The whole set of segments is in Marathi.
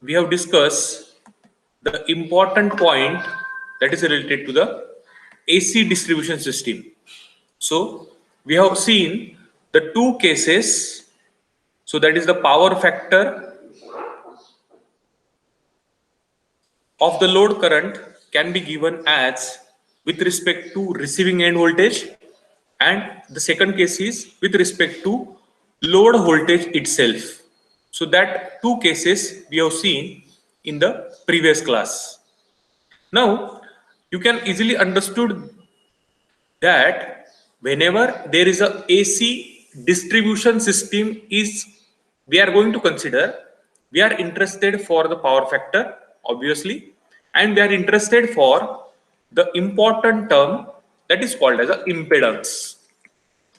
we have discussed the important point that is related to the AC distribution system. So we have seen the two cases. So that is the power factor of the load current can be given as with respect to receiving end voltage, and the second case is with respect to load voltage itself. So that two cases we have seen in the previous class. Now you can easily understood that whenever there is a AC distribution system is we are going to consider, we are interested for the power factor obviously, and we are interested for the important term that is called as a impedance.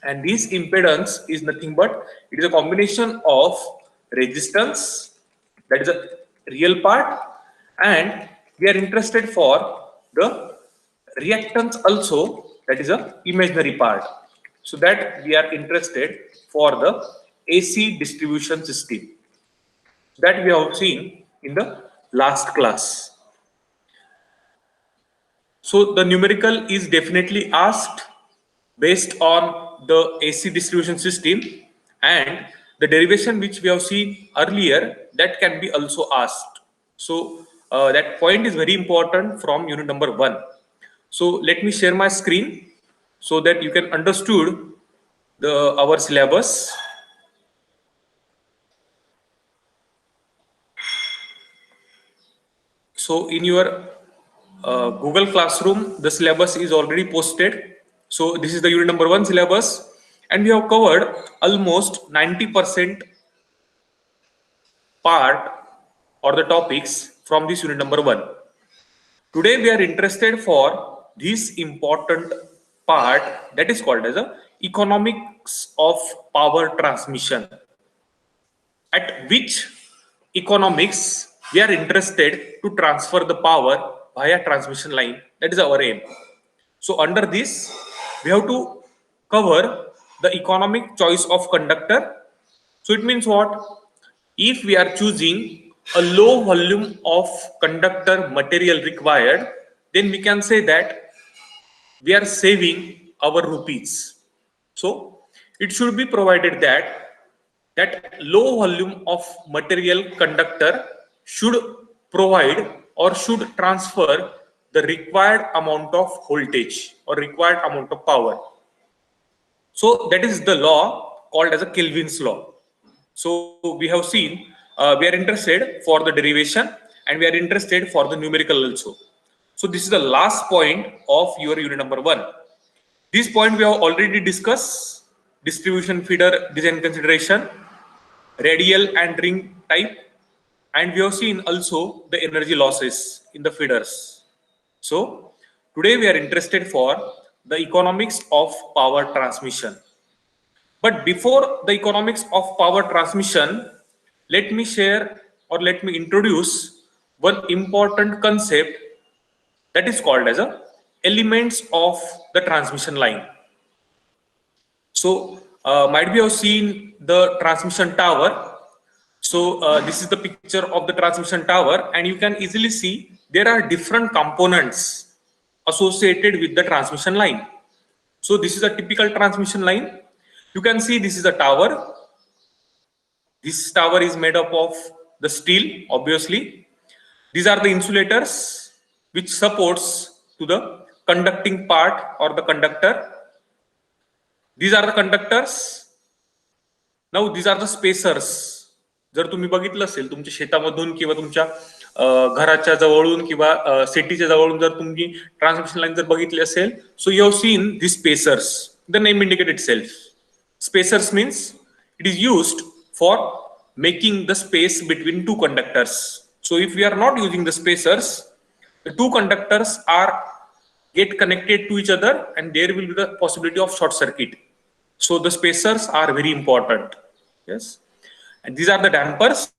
And this impedance is nothing but it is a combination of resistance, that is a real part, and we are interested for the reactance also, that is a imaginary part. So that we are interested for the AC distribution system that we have seen in the last class. So the numerical is definitely asked based on the AC distribution system, and the derivation which we have seen earlier, that can be also asked. So that point is very important from unit number 1. So let me share my screen so that you can understood our syllabus. So in your Google Classroom, the syllabus is already posted. So this is the unit number 1 syllabus, and we have covered almost 90% part or the topics from this unit number 1. Today we are interested for this important part that is called as a economics of power transmission, at which economics we are interested to transfer the power via transmission line. That is our aim. So under this we have to cover the economic choice of conductor. So it means what? If we are choosing a low volume of conductor material required, then we can say that we are saving our rupees. So it should be provided that low volume of material conductor should provide or should transfer the required amount of voltage or required amount of power. So that is the law called as a Kelvin's law. So we have seen we are interested for the derivation and we are interested for the numerical also. So this is the last point of your unit number 1. This point we have already discussed: distribution feeder design consideration, radial and ring type, and we have seen also the energy losses in the feeders. So today we are interested for the economics of power transmission. But before the economics of power transmission, let me share or let me introduce one important concept that is called as a elements of the transmission line. So might be have seen the transmission tower. So this is the picture of the transmission tower, and you can easily see there are different components associated with the transmission line. So this is a typical transmission line. You can see this is a tower. This tower is made up of the steel, obviously. These are the insulators which supports to the conducting part or the conductor. These are the conductors. Now these are the spacers. जर तुम्ही बघितलं असेल तुमच्या शेतामधून किंवा तुमच्या घराच्या जवळून किंवा सिटीच्या जवळून जर तुम्ही ट्रान्समिशन लाईन जर बघितली असेल, so you have seen these spacers. The name indicates itself. Spacers means it is used for making the space between two conductors. So if we are not using the spacers, the two conductors are get connected to each other and there will be the possibility of short circuit. So the spacers are very important. Yes. And these are the dampers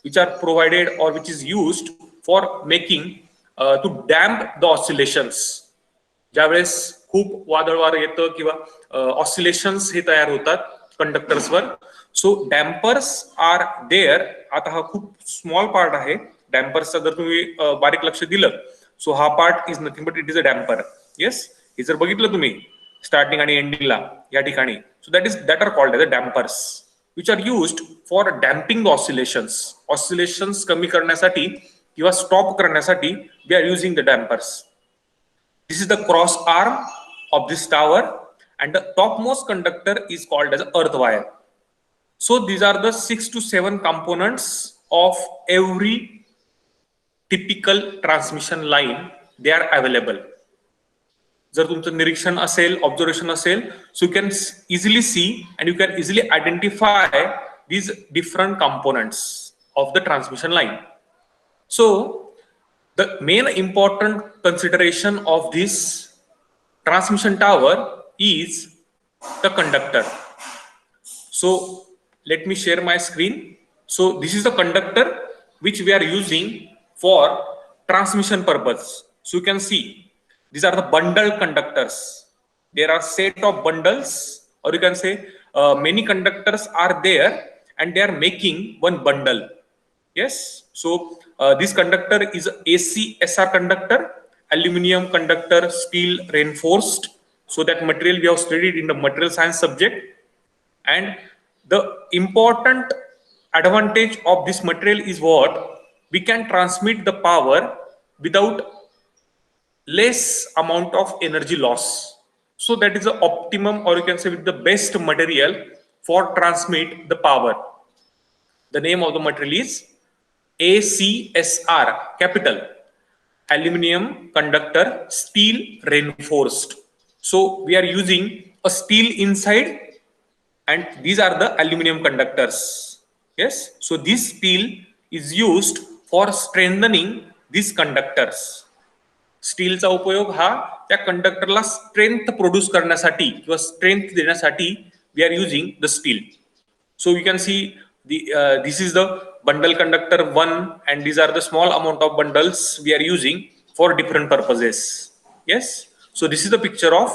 which are provided or which is used for making to damp the oscillations. ज्यावेळेस खूप वादळ वारं येतं किंवा ऑसिलेशन्स हे तयार होतात कंडक्टर्सवर, सो डॅम्पर्स आर देअर. आता हा खूप स्मॉल पार्ट आहे डॅम्पर्सचा, जर तुम्ही बारीक लक्ष दिलं, सो हा part is nothing but it is a damper. Yes, हे जर बघितलं तुम्ही स्टार्टिंग आणि एंडिंगला या ठिकाणी, so that are called as a dampers, which are used for damping the oscillations. Oscillations कमी करण्यासाठी किंवा स्टॉप करण्यासाठी we are using the dampers. This is the cross arm of this tower, and the topmost conductor is called as earth wire. So these are the 6 to 7 components of every typical transmission line. They are available. जर तुमचं निरीक्षण असेल, ऑब्झर्वेशन असेल, so you can easily see and you can easily identify these different components of the transmission line. So the main important consideration of this transmission tower is the conductor. So let me share my screen. So this is the conductor which we are using for transmission purpose. So you can see these are the bundled conductors. There are set of bundles, or you can say many conductors are there and they are making one bundle. Yes, so this conductor is ACSR conductor, aluminum conductor, steel reinforced. So that material we have studied in the material science subject. And the important advantage of this material is what? We can transmit the power without less amount of energy loss. So that is the optimum, or you can say with the best material for transmit the power. The name of the material is ACSR, capital aluminum conductor, steel reinforced. So we are using a steel inside and these are the aluminum conductors. Yes, so this steel is used for strengthening these conductors. स्टीलचा उपयोग हा त्या कंडक्टरला स्ट्रेंथ प्रोड्यूस करण्यासाठी किंवा स्ट्रेंथ देण्यासाठी we are using the steel. So you can see this is the bundle conductor 1 and these are the small amount of bundles we are using for different purposes. Yes, so this is the picture of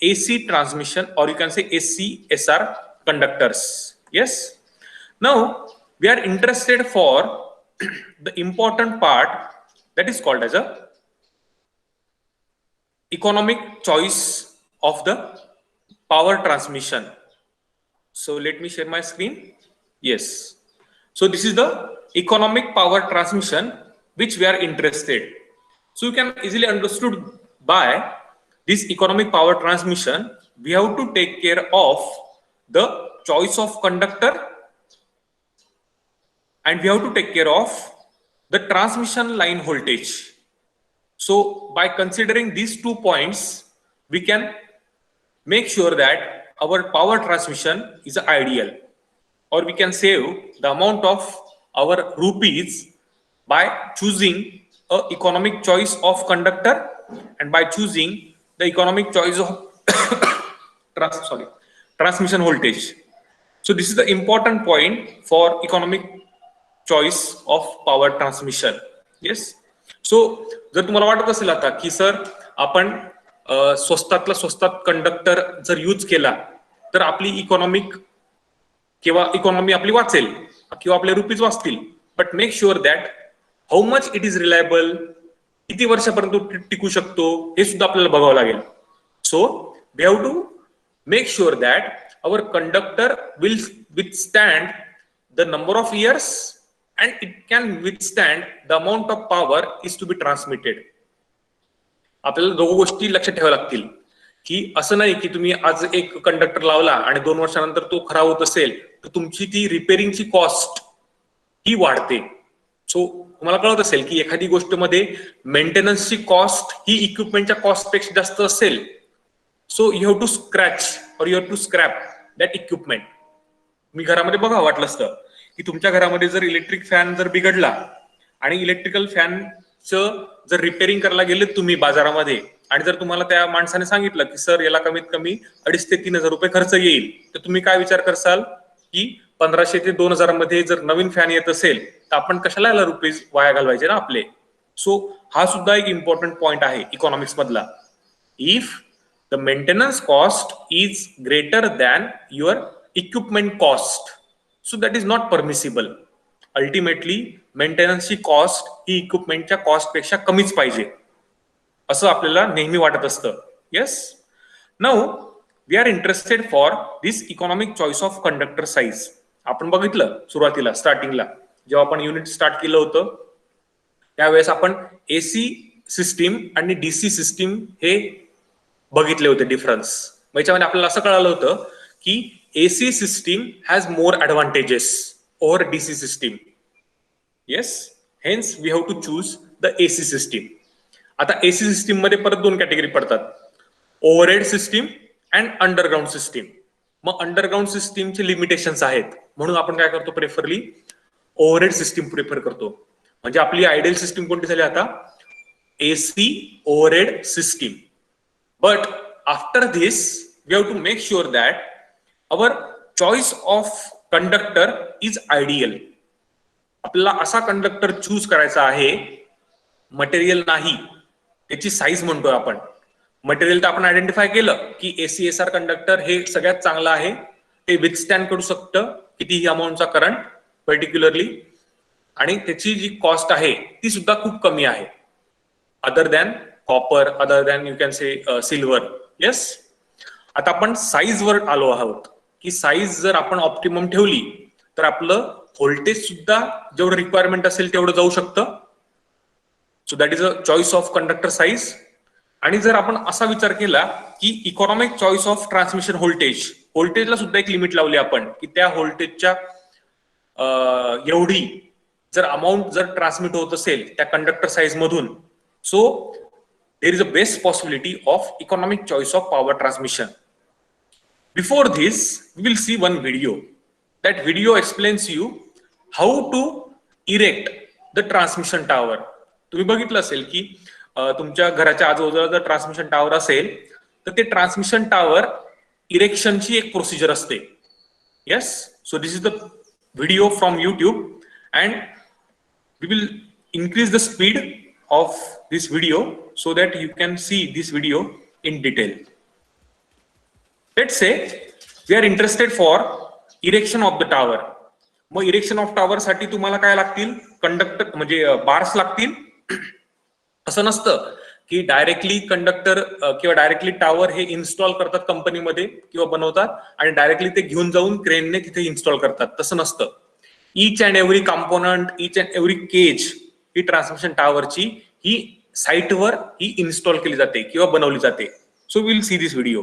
AC transmission, or you can say ACSR conductors. Yes, now we are interested for the important part that is called as a economic choice of the power transmission. So let me share my screen. Yes, so this is the economic power transmission which we are interested. So you can easily understood by this economic power transmission, we have to take care of the choice of conductor and we have to take care of the transmission line voltage. So by considering these 2 points, we can make sure that our power transmission is ideal, or we can save the amount of our rupees by choosing a economic choice of conductor and by choosing the economic choice of transmission voltage. So this is the important point for economic choice of power transmission. Yes, so जर तुम्हाला वाटत असेल आता की सर आपण स्वस्तातला स्वस्तात कंडक्टर जर यूज केला तर आपली इकॉनॉमी आपली वाचेल किंवा आपले रुपीज वाचतील, but make sure that how much it is reliable, किती वर्षापर्यंत टिकू शकतो हे सुद्धा आपल्याला बघावं लागेल. So we have to make sure that our conductor will withstand the number of years and it can withstand the amount of power is to be transmitted. आपल्याला दोन गोष्टी लक्षात ठेवाव्या लागतील की असं नाही की तुम्ही आज एक कंडक्टर लावला आणि 2 वर्षानंतर तो खराब होत असेल तर तुमची ती रिपेअरिंगची कॉस्ट ही वाढते. सो तुम्हाला कळत असेल की एखादी गोष्टमध्ये मेंटेनन्सची कॉस्ट ही इक्विपमेंटच्या कॉस्ट पेक्षा जास्त असेल, so you have to scratch or you have to scrap that equipment. मी घरामध्ये बघा वाटलं असतं की तुमच्या घरामध्ये जर इलेक्ट्रिक फॅन जर बिघडला आणि इलेक्ट्रिकल फॅनचं जर रिपेअरिंग करायला गेले तुम्ही बाजारामध्ये आणि जर तुम्हाला त्या माणसाने सांगितलं की सर याला कमीत कमी 2,500 ते 3,000 रुपये खर्च येईल, तर तुम्ही काय विचार करसाल की 1,500 ते 2,000 मध्ये जर नवीन फॅन येत असेल तर आपण कशाला याला रुपीज वाया घालवायचे ना आपले. सो हा सुद्धा एक इम्पॉर्टंट पॉइंट आहे इकॉनॉमिक्स मधला. If the maintenance cost is greater than your equipment cost, so that is not permissible. Ultimately मेंटेनन्सची कॉस्ट ही इक्विपमेंटच्या कॉस्टपेक्षा कमीच पाहिजे असं आपल्याला नेहमी वाटत असतं. Yes. Now we are interested for this economic choice of conductor size. आपण बघितलं सुरुवातीला स्टार्टिंगला जेव्हा आपण युनिट स्टार्ट केलं होतं त्यावेळेस आपण एसी सिस्टीम आणि डीसी सिस्टीम हे बघितले होते डिफरन्स. याच्यामध्ये आपल्याला असं कळालं होतं की AC system has more advantages over DC system. Yes. Hence we have to choose the AC system. आता एसी सिस्टीम मध्ये परत दोन कॅटेगरी पडतात, overhead system and underground system. मग अंडरग्राउंड सिस्टीमचे लिमिटेशन्स आहेत म्हणून आपण काय करतो, प्रेफरली ओव्हरहेड सिस्टीम प्रिफर करतो. म्हणजे आपली आयडियल सिस्टीम कोणती झाली आता, AC overhead system. But after this, we have to make sure that our choice of conductor is ideal. आपल्याला असा कंडक्टर चूज करायचा आहे, मटेरियल नाही त्याची साईज म्हणतोय आपण. मटेरियल तर आपण आयडेंटिफाय केलं की एसीएसआर कंडक्टर हे सगळ्यात चांगलं आहे, ते विथस्टँड करू शकतं कितीही अमाऊंटचा करंट पर्टिक्युलरली, आणि त्याची जी कॉस्ट आहे ती सुद्धा खूप कमी आहे other than copper, other than you can say silver. Yes. आता आपण साईज वर आलो आहोत की साईज जर आपण ऑप्टिमम ठेवली तर आपलं व्होल्टेज सुद्धा जेवढं रिक्वायरमेंट असेल तेवढं जाऊ शकतं. So that is a choice of conductor size. आणि जर आपण असा विचार केला की economic choice of transmission voltage, व्होल्टेजला सुद्धा एक लिमिट लावली आपण की त्या व्होल्टेजच्या एवढी जर अमाऊंट जर ट्रान्समिट होत असेल त्या कंडक्टर साईज मधून, so there is a best possibility of economic choice of power transmission. Before this, we will see one video. That video explains you how to erect the transmission tower. तुम्ही बघितलं असेल की तुमच्या घराच्या आजूबाजूला जर ट्रान्समिशन टावर असेल तर ते ट्रान्समिशन टावर इरेक्शनची एक प्रोसिजर असते. Yes. So this is the video from YouTube and we will increase the speed of this video so that you can see this video in detail. Let's say we are interested for erection of the tower. मग इरेक्शन ऑफ टावर साठी तुम्हाला काय लागतील, कंडक्टर म्हणजे बार्स लागतील. असं नसतं की डायरेक्टली कंडक्टर किंवा डायरेक्टली टावर हे इन्स्टॉल करतात कंपनीमध्ये किंवा बनवतात आणि डायरेक्टली ते घेऊन जाऊन क्रेनने तिथे इन्स्टॉल करतात. तसं नसतं. Each and every component, each and every cage ही ट्रान्समिशन टावरची ही साईटवर ही इन्स्टॉल केली जाते किंवा बनवली जाते. So will see this video.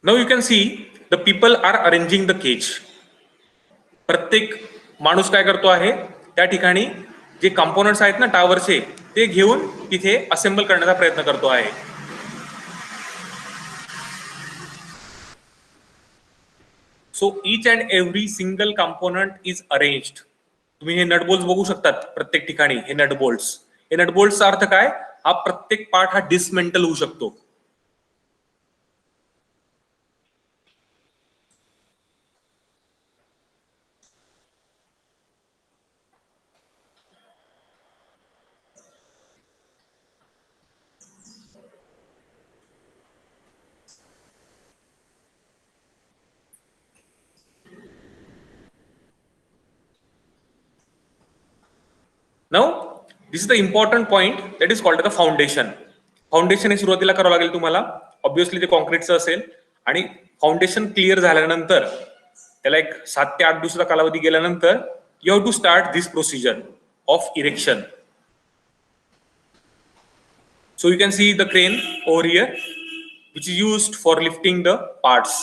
Now you can see the people are arranging the cage. प्रत्येक माणूस काय करतो आहे, त्या ठिकाणी जे कंपोनंट्स आहेत ना टावरचे ते घेऊन तिथे असेंबल करण्याचा प्रयत्न करतो आहे. So each and every single component is arranged. तुम्ही हे नटबोल्ट्स बघू शकतात प्रत्येक ठिकाणी. हे नटबोल्ट्स, हे नटबोल्ट्सचा अर्थ काय, हा प्रत्येक पार्ट हा डिसमेंटल होऊ शकतो. Now this is the important point that is called the foundation. Foundation हे सुरुवातीला करावं लागेल तुम्हाला. ऑब्व्हियसली ते कॉन्क्रीटचं असेल आणि फाउंडेशन क्लिअर झाल्यानंतर त्याला एक 7 ते 8 दिवसाचा कालावधी गेल्यानंतर you have to start this procedure of erection. So you can see the crane over here which is used for lifting the parts.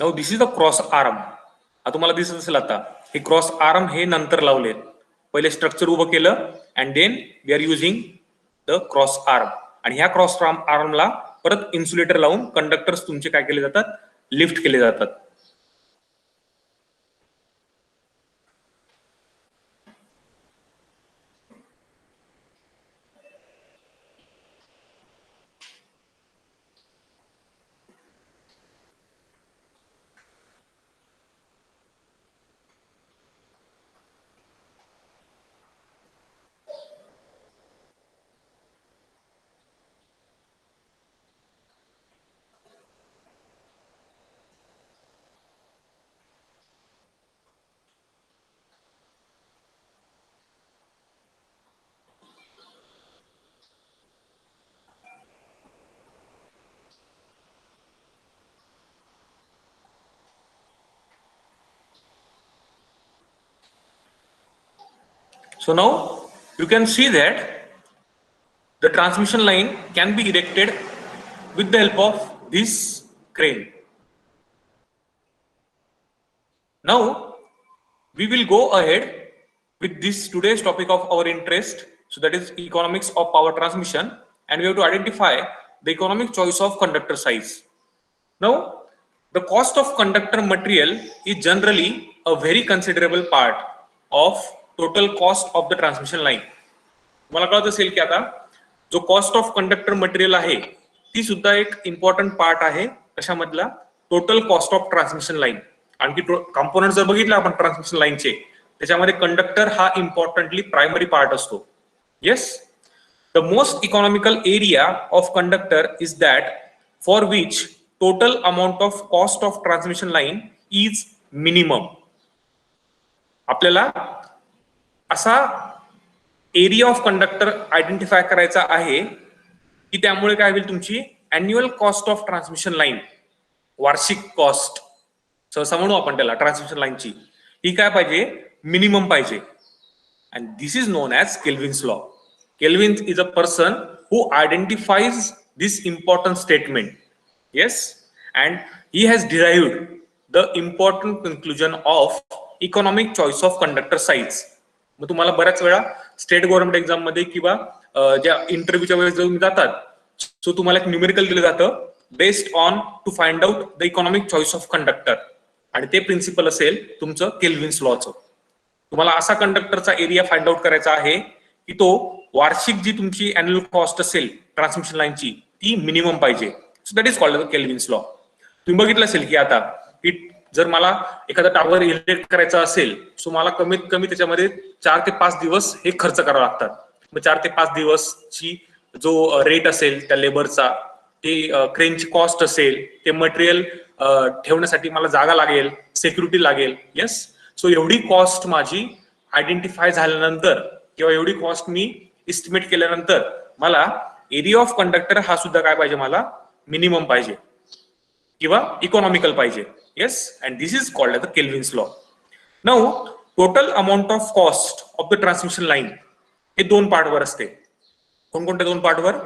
Now this is the cross arm. तुम्हाला दिसत असेल आता हे क्रॉस आर्म हे नंतर लावले. पहिले स्ट्रक्चर उभं केलं and then we are using the cross arm. आणि ह्या क्रॉस आर्मला परत इन्सुलेटर लावून कंडक्टर्स तुमचे काय केले जातात, लिफ्ट केले जातात. So now you can see that the transmission line can be erected with the help of this crane. Now we will go ahead with this today's topic of our interest. So that is economics of power transmission, and we have to identify the economic choice of conductor size. Now the cost of conductor material is generally a very considerable part of total cost of the transmission line. मला कळत असेल की आता जो कॉस्ट ऑफ कंडक्टर मटेरियल आहे ती सुद्धा एक इम्पॉर्टंट पार्ट आहे कशामधला, total cost of transmission line. आणखी कंपोनंट जर बघितलं आपण ट्रान्समिशन लाईनचे, त्याच्यामध्ये कंडक्टर हा इम्पॉर्टंटली प्रायमरी पार्ट असतो. Yes, the most economical area of conductor is that for which total amount of cost of transmission line is minimum. आपल्याला असा एरिया ऑफ कंडक्टर आयडेंटिफाय करायचा आहे की त्यामुळे काय होईल, तुमची annual cost of transmission line, वार्षिक कॉस्ट सहसा म्हणू आपण त्याला ट्रान्समिशन लाईनची, ही काय पाहिजे, मिनिमम पाहिजे. And this is known as Kelvin's law. Kelvin is a person who identifies this important statement. Yes, and he has derived the important conclusion of economic choice of conductor size. मग तुम्हाला बऱ्याच वेळा स्टेट गव्हर्नमेंट एक्झाम मध्ये किंवा ज्या इंटरव्ह्यूच्या वेळेस तुम्ही जातात, सो तुम्हाला एक न्यूमेरिकल दिलं जातं based on to find out the economic choice of conductor, आणि ते प्रिन्सिपल असेल तुमचं केल्विन्स लॉचं. तुम्हाला असा कंडक्टरचा एरिया फाइंड आउट करायचा आहे की तो वार्षिक जी तुमची अॅन्युअल कॉस्ट असेल ट्रान्समिशन लाईनची ती मिनिमम पाहिजे. So that is called the Kelvin's law. तुम्ही बघितलं असेल की आता की जर मला एखादा टावर इरेक्ट करायचा असेल, सो मला कमीत कमी त्याच्यामध्ये 4 ते 5 दिवस हे खर्च करावे लागतात. मग 4 ते 5 दिवसची जो रेट असेल त्या लेबरचा, ते क्रेनची कॉस्ट असेल, ते मटेरियल ठेवण्यासाठी मला जागा लागेल, सिक्युरिटी लागेल. येस, सो एवढी कॉस्ट माझी आयडेंटिफाय झाल्यानंतर किंवा एवढी कॉस्ट मी इस्टिमेट केल्यानंतर मला एरिया ऑफ कंडक्टर हा सुद्धा काय पाहिजे, मला मिनिमम पाहिजे किंवा इकॉनॉमिकल पाहिजे. Yes, and this is called as the Kelvin's law. Now, total amount of cost of the transmission line हे दोन पार्ट वर असते. कोणकोणत्या दोन पार्ट वर?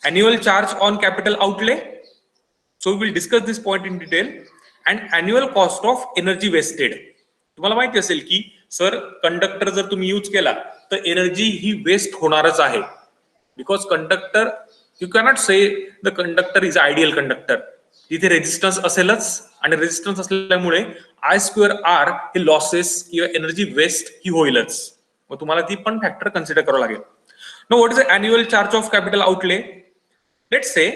Annual charge on capital outlay. So we will discuss this point in detail. And annual cost of energy wasted. तुम्हाला माहिती असेल की सर कंडक्टर जर तुम्ही यूज केला तर एनर्जी ही वेस्ट होणारच आहे. Because conductor, you cannot say the conductor is ideal conductor. तिथे रेजिस्टन्स असेलच, आणि रेजिस्टन्स असल्यामुळे I²R हे लॉसेस किंवा एनर्जी वेस्ट ही होईलच. मग तुम्हाला ती पण फॅक्टर कन्सिडर करावं लागेल. No, what is the annual charge of capital outlay? Let's say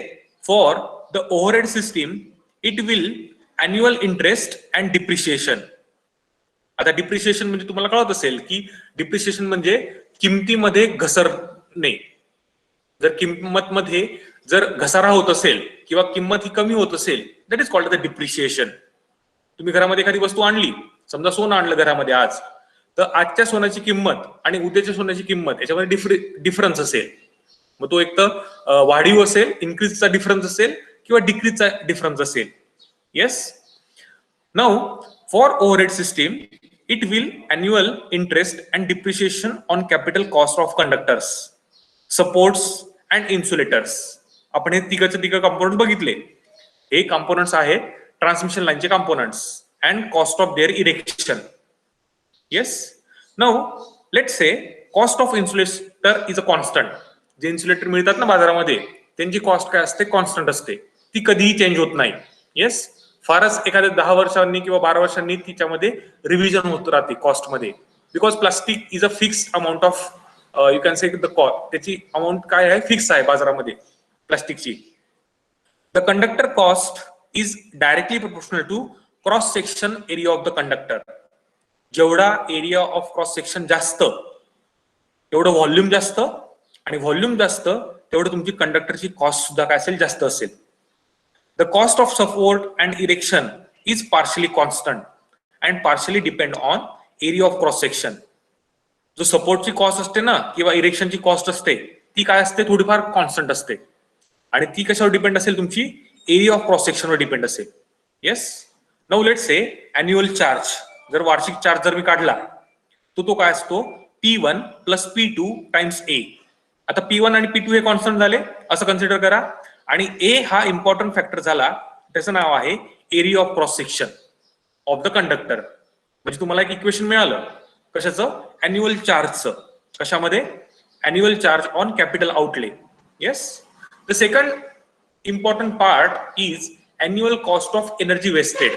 for the overhead system it will annual interest and depreciation. आता डिप्रिशिएशन म्हणजे तुम्हाला कळत असेल की डिप्रिशिएशन म्हणजे किमतीमध्ये घसरणे. जर किंमत मध्ये जर घसारा होत असेल किंवा किंमत ही कमी होत असेल, that is called the depreciation. तुम्ही घरामध्ये एखादी वस्तू आणली, समजा सोनं आणलं घरामध्ये आज, तर आजच्या सोन्याची किंमत आणि उद्याच्या सोन्याची किंमत याच्यामध्ये डिफरन्स असेल. मग तो एक तर वाढीव असेल, इन्क्रीजचा डिफरन्स असेल किंवा डिक्रीजचा डिफरन्स असेल. Yes, now for overhead system it will annual interest and depreciation on capital cost of conductors, supports and insulators. आपण हे तिघ कंपोनंट बघितले. हे कंपोनंट्स आहेत transmission line components and cost of their erection. Yes. Now let's say cost of insulator is a constant. जे इन्सुलेटर मिळतात ना बाजारामध्ये त्यांची कॉस्ट काय असते, कॉन्स्टंट असते, ती कधीही चेंज होत नाही. येस, फारच एखाद्या 10 वर्षांनी किंवा 12 वर्षांनी तिच्यामध्ये रिव्हिजन होत राहते कॉस्ट मध्ये, because plastic is a fixed amount of you can say the cost, त्याची अमाऊंट काय आहे, फिक्स आहे बाजारामध्ये प्लास्टिकची. The conductor cost is directly proportional to cross section area of the conductor. जेवढा एरिया ऑफ क्रॉस सेक्शन जास्त तेवढं व्हॉल्यूम जास्त, आणि व्हॉल्यूम जास्त तेवढं तुमची कंडक्टरची कॉस्ट सुद्धा काय असेल, जास्त असेल. The cost of support and erection is partially constant and partially depend on area of cross section. जो सपोर्टची कॉस्ट असते ना किंवा इरेक्शनची कॉस्ट असते ती काय असते, थोडीफार कॉन्स्टंट असते, आणि ती कशावर डिपेंड असेल, तुमची एरिया ऑफ क्रॉस सेक्शनवर डिपेंड असेल. Yes. Now let's say annual charge, जर वार्षिक चार्ज जर मी काढला तो काय असतो, P1 plus P2 times A. आता P1 आणि P2 हे कॉन्स्टंट झाले असं कन्सिडर करा, आणि A हा इम्पॉर्टंट फॅक्टर झाला, त्याचं नाव आहे area of cross section of the conductor. म्हणजे तुम्हाला एक इक्वेशन मिळालं कशाचं, अॅन्युअल चार्जचं. कशामध्ये, annual charge on capital outlay. Yes. The second important part is annual cost of energy wasted.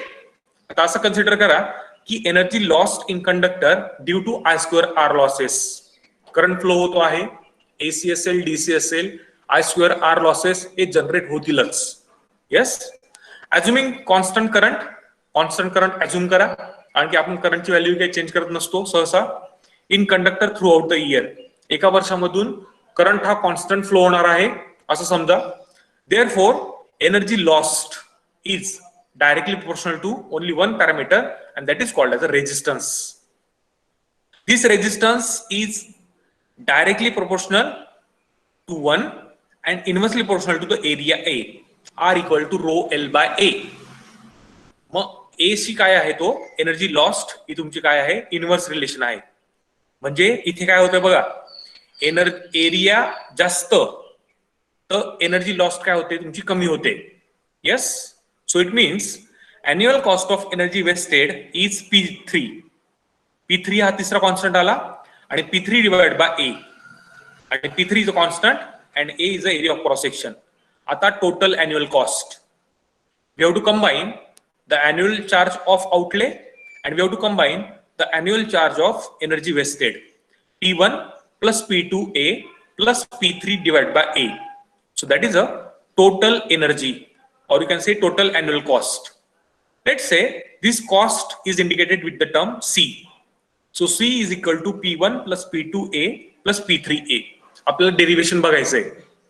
आता असं कन्सिडर करा की energy lost in conductor due to I²R losses. Current flow होतो आहे, AC असेल, DC असेल, I²R लॉसेस हे जनरेट होतीलच. Yes. Assuming constant current assume करा, कारण की आपण करंटची व्हॅल्यू काही चेंज करत नसतो सहसा. In conductor through out the year, एका वर्षामधून करंट हा कॉन्स्टंट फ्लो होणार आहे असं समजा. Therefore energy lost is directly proportional to only one parameter, and that is called as a resistance. This resistance is directly proportional to 1 and inversely proportional to the area A, R equal to rho L by A. मग A शी काय आहे, तो एनर्जी लॉस्ट ही तुमची काय आहे, इनवर्स रिलेशन आहे. म्हणजे इथे काय होतं बघा, एरिया जास्त तर एनर्जी लॉस्ट काय होते, तुमची कमी होते. Yes. So it means annual cost of energy wasted is P3. P3 हा तिसरा कॉन्स्टंट आला, आणि P3 divided by A, आणि P3 is a constant and A is the area of cross section. आता total annual cost, we have to combine the annual charge of outlay and we have to combine the annual charge of energy wasted. P1 plus P2A plus P3 divided by A. So that is a total energy, or you can say total annual cost. Let's say this cost is indicated with the term C. So C is equal to P1 plus P2A plus P3A. आपल्याला डेरिव्हेशन बघायचंय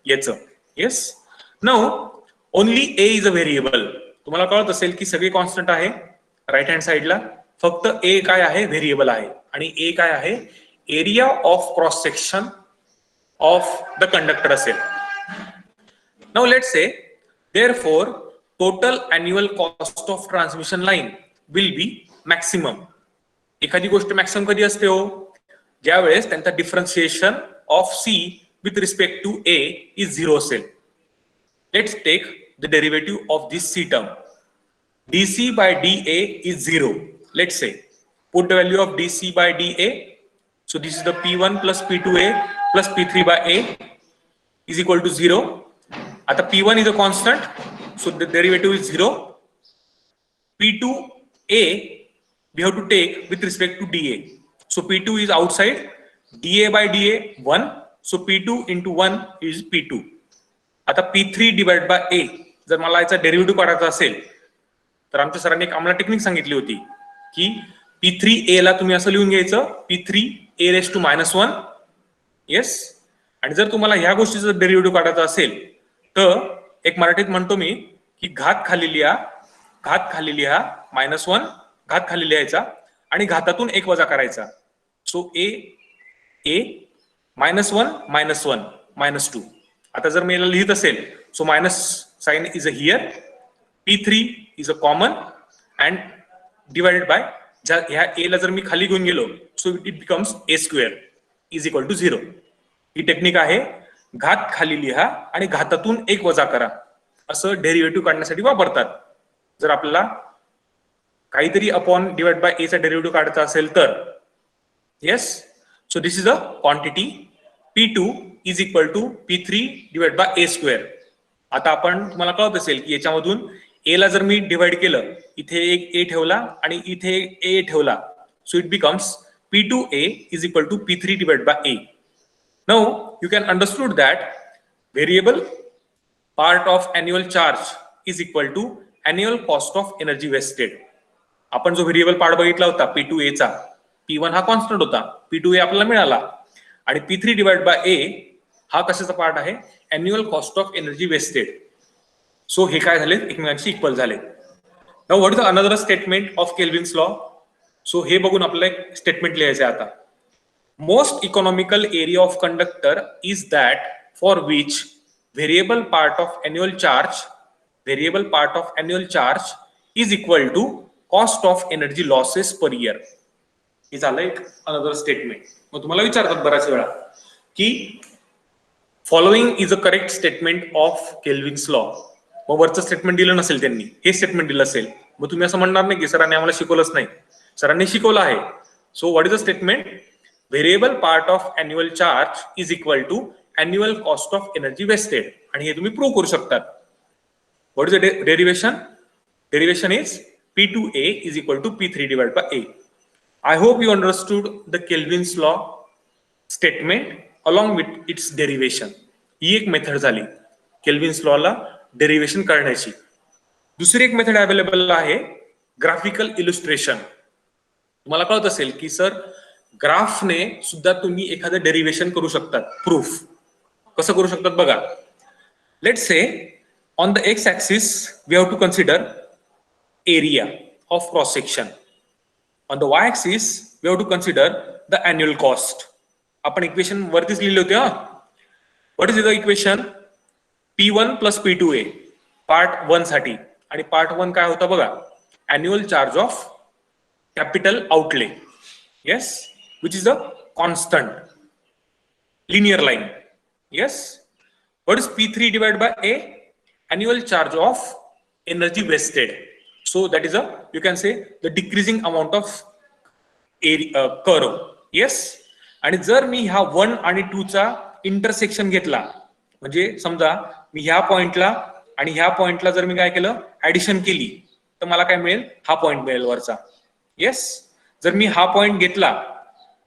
याचं. Yes. Now only A is a variable. तुम्हाला कळत असेल की सगळे कॉन्स्टंट आहे राईट हँड साइडला, फक्त A काय आहे, व्हेरिएबल आहे, आणि A काय आहे, area of cross section of the conductor असेल. Now let's say therefore total annual cost of transmission line will be maximum. एखादी गोष्ट मॅक्सिमम कधी असते हो, ज्यावेळेस त्यांचा differentiation of C with respect to A is 0 असेल. Let's take the derivative of this C term. dC by dA is 0. Let's say put the value of dC by dA. So this is the P1 plus P2A plus P3 by A is equal to 0. आता P1 is a constant, so the derivative is 0. P2A we have to take with respect to dA. So P2 is outside, dA by dA 1, so P2 into 1 is P2. आता P3 divided by A, जर मला याचा डेरिव्हेटिव्ह काढायचा असेल तर आमच्या सरांनी एक आम्हाला टेक्निक सांगितली होती की P3A ला तुम्ही असं लिहून घ्यायचं, P3A raised to -1. येस. आणि जर तुम्हाला ह्या गोष्टीचा डेरिव्हेटिव्ह काढायचा असेल तर एक मराठीत म्हणतो मी की घात खाली लिहा -1, घात खाली लिहायचा आणि घातातून 1 वजा करायचा. So A -1 -2. आता जर मी याला लिहित असेल, so minus sign is a here, P3 is a common and divided by ह्या A ला जर मी खाली घेऊन गेलो, so it becomes A² is equal to 0. ही टेक्निक आहे, घात खाली लिहा आणि घातातून 1 वजा करा, असं डेरिव्हेटिव्ह काढण्यासाठी वापरतात. जर आपल्याला काहीतरी अपॉन डिवाइड बाय ए चा डेरिव्हेटिव्ह काढायचा असेल तर yes. So this is a quantity P2 is equal to P3 divide by A square. आता आपण तुम्हाला कळत असेल की याच्यामधून ए ला जर मी डिवाइड केलं, इथे एक ए ठेवला आणि इथे एक ए ठेवला, so it becomes P2A is equal to P3 divided by A. Now you can understood that variable part of annual charge is equal to annual cost of energy wasted. आपण जो व्हेरिएबल पार्ट बघितला होता P2A चा, P1 हा कॉन्स्टंट होता, P2A आपल्याला मिळाला आणि P3 डिवाइड बाय A हा कशाचा पार्ट आहे, annual cost of energy wasted. So हे काय झाले, एकमेकांशी इक्वल झाले. Now what is another statement of Kelvin's law. So हे बघून आपल्याला एक स्टेटमेंट लिहायचं आहे आता. Most economical area of conductor is that for which variable part of annual charge is equal to cost of energy losses per year. हे झालं एक अनदर स्टेटमेंट. मग तुम्हाला विचारतात बऱ्याच वेळा की following is a correct statement of Kelvin's law. मग वरचं स्टेटमेंट दिलं नसेल त्यांनी, हे स्टेटमेंट दिलं असेल, मग तुम्ही असं म्हणणार नाही की सरांनी आम्हाला शिकवलंच नाही. सरांनी शिकवलं आहे. So what is the statement, variable part of annual charge is equal to annual cost of energy wasted. आणि हे तुम्ही प्रूव्ह करू शकतात. What is the derivation, derivation is P2A is equal to P3 divided by A. I hope you understood the Kelvin's law statement along with its derivation. ही एक मेथड झाली केल्विन्स लॉ ला डेरिवेशन करण्याची. दुसरी एक मेथड अवेलेबल आहे ग्राफिकल इलुस्ट्रेशन. तुम्हाला कळत असेल की सर ग्राफने सुद्धा तुम्ही एखादं डेरिवेशन करू शकतात. प्रूफ कसं करू शकतात बघा. Let's say on the x axis we have to consider area of cross section. On the y axis we have to consider the annual cost. आपण इक्वेशन वरतीच लिहिले होते. What is the equation, P1 plus P2A part 1 साठी. आणि पार्ट 1 काय होता बघा, annual charge of capital outlay. Yes, which is a constant linear line. Yes, what is P3 divided by A, annual charge of energy wasted. So that is you can say the decreasing amount of curve. Yes, आणि जर मी ह्या 1 आणि 2 चा इंटरसेक्शन घेतला, म्हणजे समजा मी ह्या पॉइंटला आणि ह्या पॉइंटला जर मी काय केलं, ऍडिशन केली, तर मला काय मिळेल, हा पॉइंट मिळेल वरचा. येस, जर मी हा पॉइंट घेतला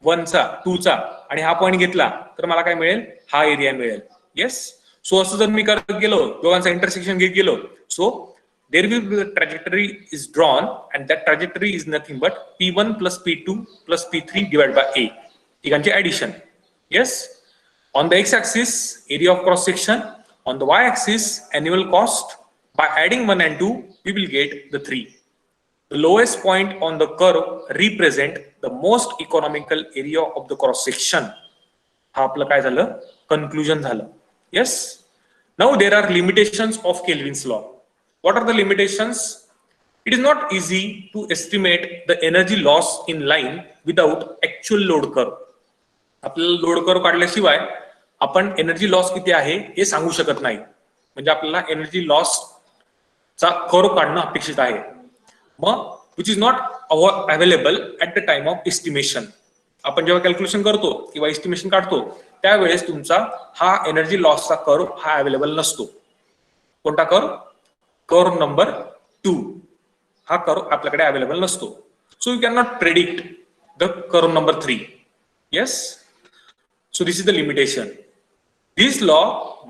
1 चा 2 चा आणि हा पॉइंट घेतला, तर मला काय मिळेल, हा एरिया मिळेल. येस, सो असं जर मी करत गेलो, दोघांचा इंटरसेक्शन घेत गेलो, so there will be a trajectory is drawn and that trajectory is nothing but P1 plus P2 plus P3 divided by A. तिघांची addition. Yes, on the x-axis area of cross section, on the y-axis annual cost. By adding 1 and 2 we will get the 3. The lowest point on the curve represent the most economical area of the cross section. हा आपलं काय झालं, conclusion झालं. Yes, now there are limitations of Kelvin's law. What are the limitations? It is not easy to estimate the energy loss in line without actual load curve. आपल्याला लोड कर्व काढल्याशिवाय आपण एनर्जी लॉस किती आहे हे सांगू शकत नाही. म्हणजे आपल्याला एनर्जी लॉस चा कर्व काढणं अपेक्षित आहे. मग which is not available at the time of estimation. आपण जेव्हा कॅल्क्युलेशन करतो किंवा एस्टिमेशन काढतो, त्यावेळेस तुमचा हा एनर्जी लॉसचा कर्व हा अवेलेबल नसतो. कोणता कर्व, कर्व नंबर 2 हा कर्व आपल्याकडे अवेलेबल नसतो. So you can not predict the curve number 3. Yes, so this is the limitation. This law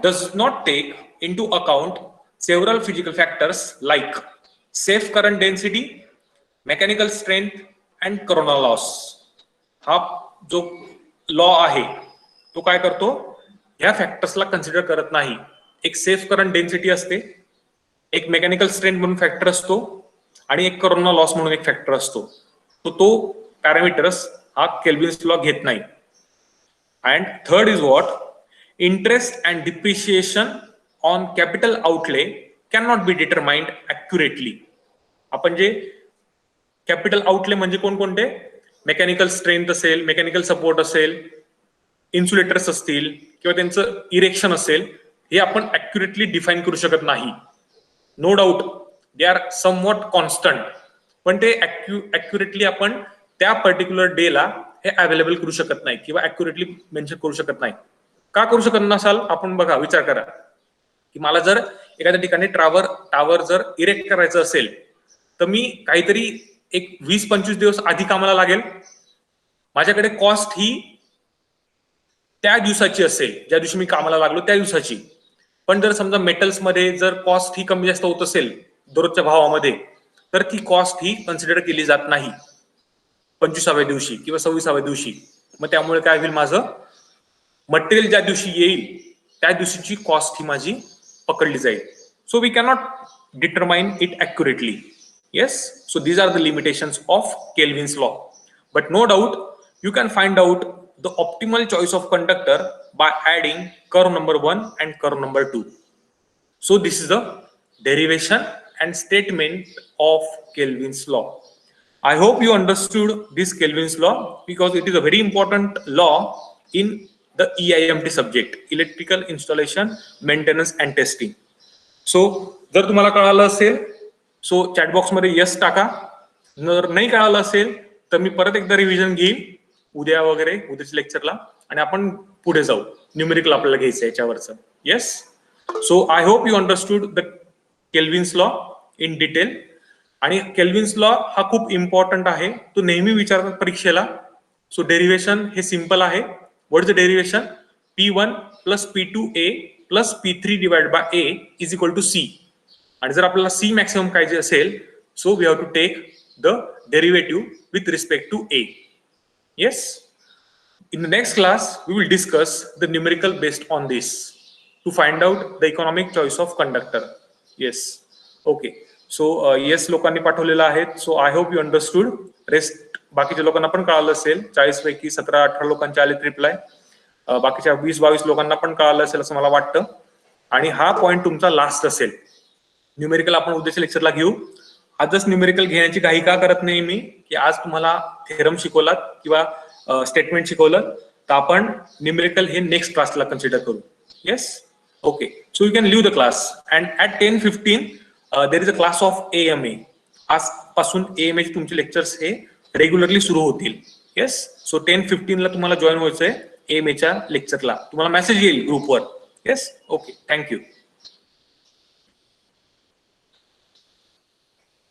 does not take into account several physical factors like safe current density, mechanical strength and corona loss. हा जो लॉ आहे तो काय करतो, ह्या फॅक्टर्सला कन्सिडर करत नाही. एक सेफ करंट डेन्सिटी असते, एक मेकॅनिकल स्ट्रेंथ म्हणून फॅक्टर असतो आणि एक कोरोना लॉस म्हणून एक फॅक्टर असतो. तो पॅरामीटर्स हा केल्विन्स लॉ घेत नाही. And third is what, interest and depreciation on capital outlay can not be determined accurately. आपण जे कॅपिटल आउटले म्हणजे कोणकोणते, मेकॅनिकल स्ट्रेंथ असेल, मेकॅनिकल सपोर्ट असेल, इन्सुलेटर्स असतील किंवा त्यांचं इरेक्शन असेल, हे आपण ऍक्युरेटली डिफाईन करू शकत नाही. No doubt they are somewhat constant, पण ते ऍक्युरेटली आपण त्या पर्टिक्युलर डेला हे अवेलेबल करू शकत नाही किंवा ऍक्युरेटली मेन्शन करू शकत नाही. का करू शकत नसाल? आपण बघा, विचार करा की मला जर एखाद्या ठिकाणी टावर जर इरेक्ट करायचं असेल तर मी काहीतरी एक 20-25 दिवस आधी कामाला लागेल. माझ्याकडे कॉस्ट ही त्या दिवसाची असेल, ज्या दिवशी मी कामाला लागलो त्या दिवसाची. पण जर समजा मेटल्समध्ये जर कॉस्ट ही कमी जास्त होत असेल दररोजच्या भावामध्ये, तर ती कॉस्ट ही कन्सिडर केली जात नाही 25व्या दिवशी किंवा 26व्या दिवशी. मग त्यामुळे काय होईल, माझं मटेरियल ज्या दिवशी येईल त्या दिवशीची कॉस्ट ही माझी पकडली जाईल. So we cannot determine it accurately. Yes, so these are the limitations of Kelvin's law. But no doubt, you can find out the optimal choice of conductor by adding curve number 1 and curve number 2. So this is the derivation and statement of Kelvin's law. I hope you understood this Kelvin's law because it is a very important law in the EIMT subject, electrical installation, maintenance and testing. So जर तुम्हाला कळालं असेल सो चॅटबॉक्स मध्ये यस टाका. जर नाही कळालं असेल तर मी परत एकदा रिव्हिजन घेईन उद्या वगैरे, उद्याच्या लेक्चरला, आणि आपण पुढे जाऊ. न्यूमेरिकल आपल्याला घ्यायचं याच्यावरचं. Yes, so I hope you understood the Kelvin's law in detail. आणि केल्विन्स लॉ हा खूप इम्पॉर्टंट आहे, तो नेहमी विचारतात परीक्षेला. सो डेरिव्हेशन हे सिम्पल आहे. What is the derivation? P1 plus P2A plus P3 divide by A is equal to C. आणि जर आपल्याला सी मॅक्सिमम पाहिजे असेल, so we have to take the derivative with respect to A. Yes, in the next class we will discuss the numerical based on this to find out the economic choice of conductor. Yes, okay. So yes लोकांनी पाठवलेलं आहे. So I hope you understood. Rest बाकीच्या लोकांना पण कळालं असेल. 40 पैकी 17-18 लोकांचे आले रिप्लाय. बाकीच्या 20-22 लोकांना पण कळालं असेल असं मला वाटतं. आणि हा पॉइंट तुमचा लास्ट असेल. न्यूमेरिकल आपण उद्याच्या लेक्चरला घेऊ. आजच न्यूमेरिकल घेण्याची काही का करत नाही मी, की आज तुम्हाला थेरम शिकवलात किंवा स्टेटमेंट शिकवलं, तर आपण न्यूमेरिकल हे नेक्स्ट क्लासला कन्सिडर करू. Yes, okay. So you can leave the class and at 10:15 there is a class of AMA. आजपासून AMA चे तुमचे लेक्चर्स हे रेग्युलरली सुरू होतील. येस, सो 10:15 ला तुम्हाला जॉईन व्हायचंय AMA च्या लेक्चरला. तुम्हाला मेसेज येईल ग्रुपवर. Yes, okay. थँक्यू.